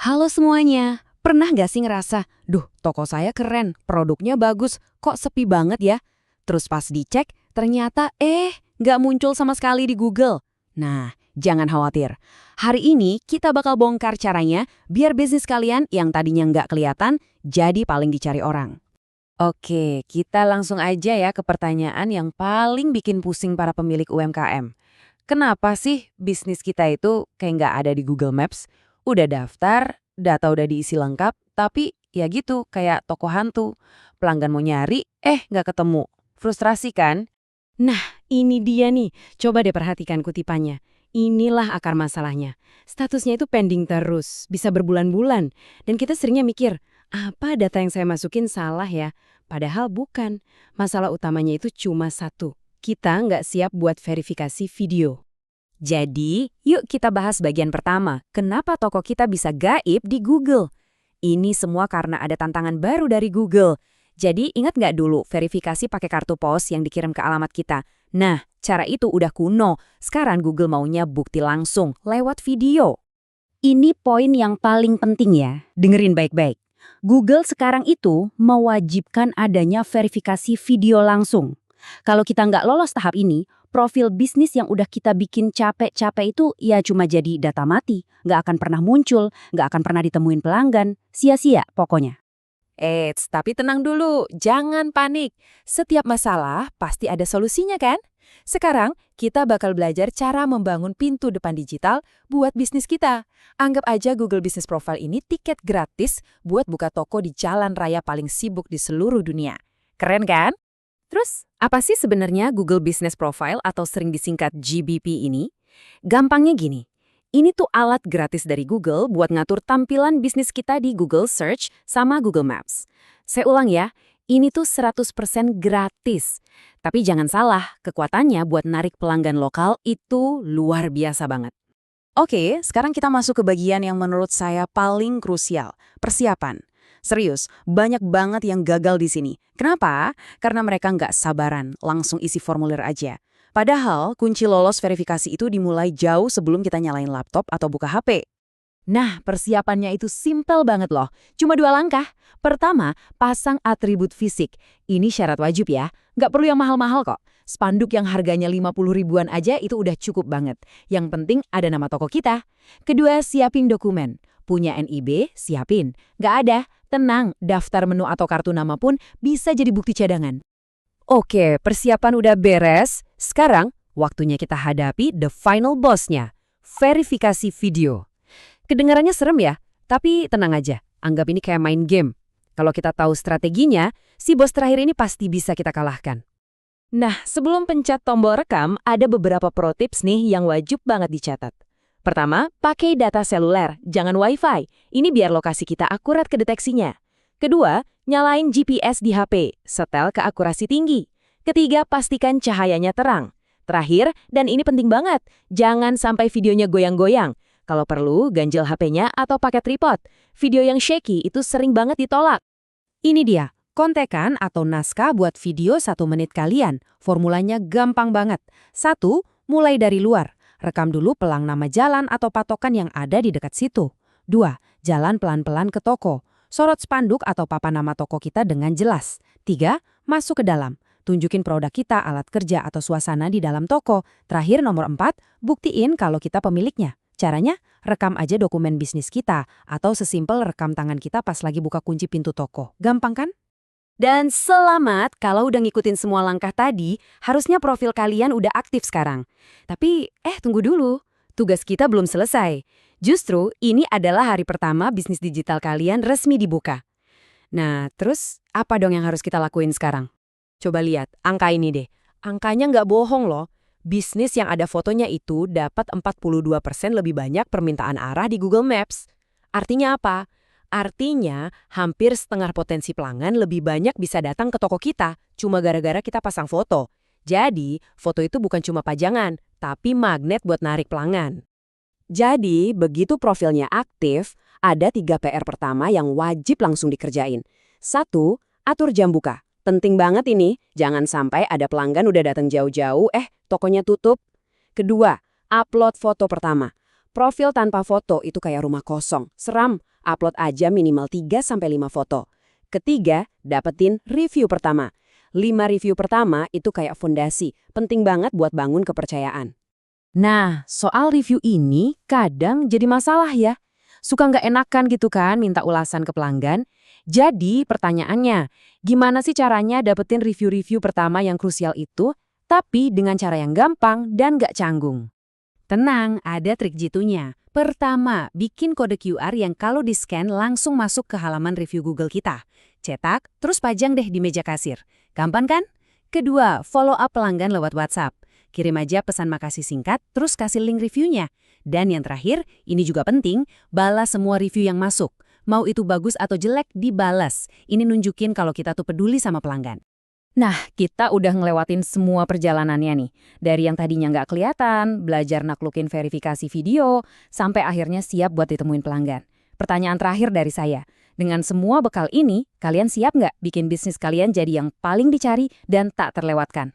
Halo semuanya, pernah nggak sih ngerasa, duh toko saya keren, produknya bagus, kok sepi banget ya? Terus pas dicek, ternyata nggak muncul sama sekali di Google. Nah, jangan khawatir. Hari ini kita bakal bongkar caranya biar bisnis kalian yang tadinya nggak kelihatan jadi paling dicari orang. Oke, kita langsung aja ya ke pertanyaan yang paling bikin pusing para pemilik UMKM. Kenapa sih bisnis kita itu kayak nggak ada di Google Maps? Udah daftar, data udah diisi lengkap, tapi ya gitu, kayak toko hantu. Pelanggan mau nyari, nggak ketemu. Frustrasi kan? Nah, ini dia nih. Coba deh perhatikan kutipannya. Inilah akar masalahnya. Statusnya itu pending terus, bisa berbulan-bulan. Dan kita seringnya mikir, apa data yang saya masukin salah ya? Padahal bukan. Masalah utamanya itu cuma satu. Kita nggak siap buat verifikasi video. Jadi, yuk kita bahas bagian pertama. Kenapa toko kita bisa gaib di Google? Ini semua karena ada tantangan baru dari Google. Jadi ingat nggak dulu verifikasi pakai kartu pos yang dikirim ke alamat kita? Nah, cara itu udah kuno. Sekarang Google maunya bukti langsung lewat video. Ini poin yang paling penting ya. Dengerin baik-baik. Google sekarang itu mewajibkan adanya verifikasi video langsung. Kalau kita nggak lolos tahap ini, profil bisnis yang udah kita bikin capek-capek itu ya cuma jadi data mati. Nggak akan pernah muncul, nggak akan pernah ditemuin pelanggan. Sia-sia pokoknya. Tapi tenang dulu, jangan panik. Setiap masalah pasti ada solusinya kan? Sekarang, kita bakal belajar cara membangun pintu depan digital buat bisnis kita. Anggap aja Google Business Profile ini tiket gratis buat buka toko di jalan raya paling sibuk di seluruh dunia. Keren kan? Terus, apa sih sebenarnya Google Business Profile atau sering disingkat GBP ini? Gampangnya gini. Ini tuh alat gratis dari Google buat ngatur tampilan bisnis kita di Google Search sama Google Maps. Saya ulang ya, ini tuh 100% gratis. Tapi jangan salah, kekuatannya buat narik pelanggan lokal itu luar biasa banget. Oke, sekarang kita masuk ke bagian yang menurut saya paling krusial, persiapan. Serius, banyak banget yang gagal di sini. Kenapa? Karena mereka nggak sabaran, langsung isi formulir aja. Padahal, kunci lolos verifikasi itu dimulai jauh sebelum kita nyalain laptop atau buka HP. Nah, persiapannya itu simpel banget loh. Cuma 2 langkah. Pertama, pasang atribut fisik. Ini syarat wajib ya. Nggak perlu yang mahal-mahal kok. Spanduk yang harganya 50 ribuan aja itu udah cukup banget. Yang penting ada nama toko kita. Kedua, siapin dokumen. Punya NIB, siapin. Nggak ada, tenang. Daftar menu atau kartu nama pun bisa jadi bukti cadangan. Oke, persiapan udah beres. Sekarang, waktunya kita hadapi the final boss-nya. Verifikasi video. Kedengarannya serem ya, tapi tenang aja. Anggap ini kayak main game. Kalau kita tahu strateginya, si bos terakhir ini pasti bisa kita kalahkan. Nah, sebelum pencet tombol rekam, ada beberapa pro tips nih yang wajib banget dicatat. Pertama, pakai data seluler, jangan wifi. Ini biar lokasi kita akurat kedeteksinya. Kedua, nyalain GPS di HP, setel ke akurasi tinggi. Ketiga, pastikan cahayanya terang. Terakhir, dan ini penting banget, jangan sampai videonya goyang-goyang. Kalau perlu, ganjel HP-nya atau pakai tripod. Video yang shaky itu sering banget ditolak. Ini dia, kontekan atau naskah buat video 1 menit kalian. Formulanya gampang banget. 1, mulai dari luar. Rekam dulu pelang nama jalan atau patokan yang ada di dekat situ. 2, jalan pelan-pelan ke toko. Sorot spanduk atau papan nama toko kita dengan jelas. 3, masuk ke dalam. Tunjukin produk kita, alat kerja, atau suasana di dalam toko. Terakhir nomor 4, buktiin kalau kita pemiliknya. Caranya, rekam aja dokumen bisnis kita, atau sesimpel rekam tangan kita pas lagi buka kunci pintu toko. Gampang kan? Dan selamat kalau udah ngikutin semua langkah tadi, harusnya profil kalian udah aktif sekarang. Tapi, tunggu dulu. Tugas kita belum selesai. Justru, ini adalah hari pertama bisnis digital kalian resmi dibuka. Nah, terus apa dong yang harus kita lakuin sekarang? Coba lihat, angka ini deh. Angkanya nggak bohong loh. Bisnis yang ada fotonya itu dapat 42% lebih banyak permintaan arah di Google Maps. Artinya apa? Artinya, hampir setengah potensi pelanggan lebih banyak bisa datang ke toko kita, cuma gara-gara kita pasang foto. Jadi, foto itu bukan cuma pajangan, tapi magnet buat narik pelanggan. Jadi, begitu profilnya aktif, ada 3 PR pertama yang wajib langsung dikerjain. 1, atur jam buka. Penting banget ini, jangan sampai ada pelanggan udah datang jauh-jauh, tokonya tutup. Kedua, upload foto pertama. Profil tanpa foto itu kayak rumah kosong, seram. Upload aja minimal 3-5 foto. Ketiga, dapetin review pertama. 5 review pertama itu kayak fondasi, penting banget buat bangun kepercayaan. Nah, soal review ini kadang jadi masalah ya. Suka nggak enakan gitu kan minta ulasan ke pelanggan. Jadi pertanyaannya, gimana sih caranya dapetin review-review pertama yang krusial itu, tapi dengan cara yang gampang dan nggak canggung? Tenang, ada trik jitunya. Pertama, bikin kode QR yang kalau di-scan langsung masuk ke halaman review Google kita. Cetak, terus pajang deh di meja kasir. Gampang kan? Kedua, follow up pelanggan lewat WhatsApp. Kirim aja pesan makasih singkat, terus kasih link reviewnya. Dan yang terakhir, ini juga penting, balas semua review yang masuk. Mau itu bagus atau jelek, dibalas. Ini nunjukin kalau kita tuh peduli sama pelanggan. Nah, kita udah ngelewatin semua perjalanannya nih. Dari yang tadinya nggak kelihatan, belajar naklukin verifikasi video, sampai akhirnya siap buat ditemuin pelanggan. Pertanyaan terakhir dari saya, dengan semua bekal ini, kalian siap nggak bikin bisnis kalian jadi yang paling dicari dan tak terlewatkan?